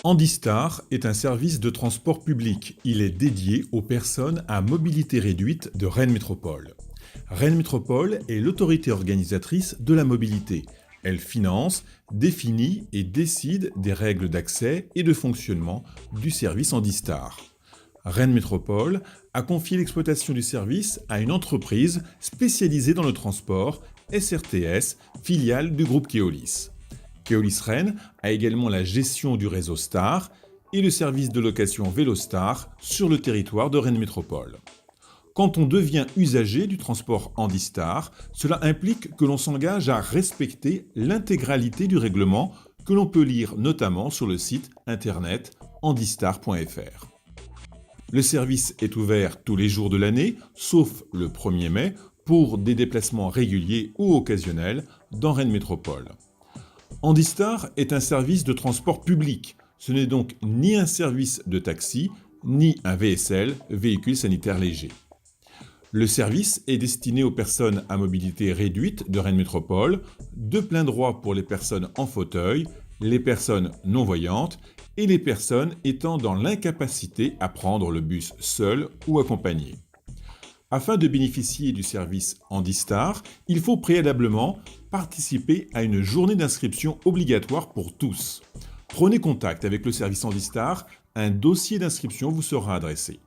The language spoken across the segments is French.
Handistar est un service de transport public. Il est dédié aux personnes à mobilité réduite de Rennes Métropole. Rennes Métropole est l'autorité organisatrice de la mobilité. Elle finance, définit et décide des règles d'accès et de fonctionnement du service Handistar. Rennes Métropole a confié l'exploitation du service à une entreprise spécialisée dans le transport, SRTS, filiale du groupe Keolis. Keolis Rennes a également la gestion du réseau Star et le service de location Vélostar sur le territoire de Rennes Métropole. Quand on devient usager du transport Handistar, cela implique que l'on s'engage à respecter l'intégralité du règlement que l'on peut lire notamment sur le site internet handistar.fr. Le service est ouvert tous les jours de l'année, sauf le 1er mai, pour des déplacements réguliers ou occasionnels dans Rennes Métropole. Handistar est un service de transport public. Ce n'est donc ni un service de taxi, ni un VSL, véhicule sanitaire léger. Le service est destiné aux personnes à mobilité réduite de Rennes Métropole, de plein droit pour les personnes en fauteuil, les personnes non-voyantes et les personnes étant dans l'incapacité à prendre le bus seul ou accompagné. Afin de bénéficier du service Handistar, il faut préalablement participer à une journée d'inscription obligatoire pour tous. Prenez contact avec le service Handistar, un dossier d'inscription vous sera adressé.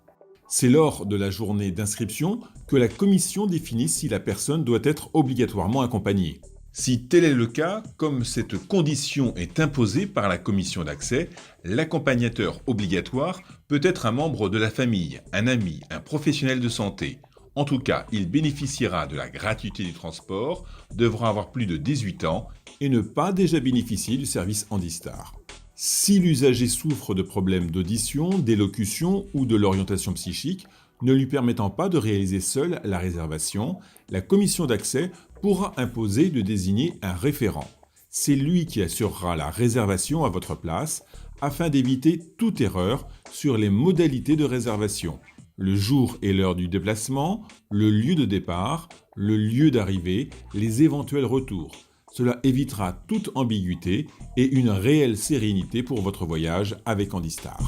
C'est lors de la journée d'inscription que la commission définit si la personne doit être obligatoirement accompagnée. Si tel est le cas, comme cette condition est imposée par la commission d'accès, l'accompagnateur obligatoire peut être un membre de la famille, un ami, un professionnel de santé. En tout cas, il bénéficiera de la gratuité du transport, devra avoir plus de 18 ans et ne pas déjà bénéficier du service Handistar. Si l'usager souffre de problèmes d'audition, d'élocution ou de l'orientation psychique, ne lui permettant pas de réaliser seul la réservation, la commission d'accès pourra imposer de désigner un référent. C'est lui qui assurera la réservation à votre place afin d'éviter toute erreur sur les modalités de réservation, le jour et l'heure du déplacement, le lieu de départ, le lieu d'arrivée, les éventuels retours. Cela évitera toute ambiguïté et une réelle sérénité pour votre voyage avec Handistar.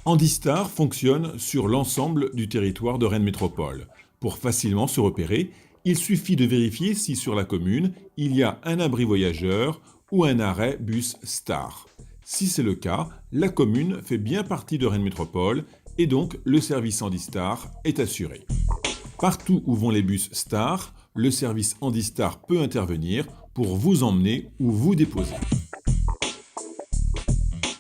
Handistar fonctionne sur l'ensemble du territoire de Rennes Métropole. Pour facilement se repérer, il suffit de vérifier si sur la commune, il y a un abri voyageur ou un arrêt bus Star. Si c'est le cas, la commune fait bien partie de Rennes Métropole et donc le service Handistar est assuré. Partout où vont les bus Star, le service Handistar peut intervenir pour vous emmener ou vous déposer.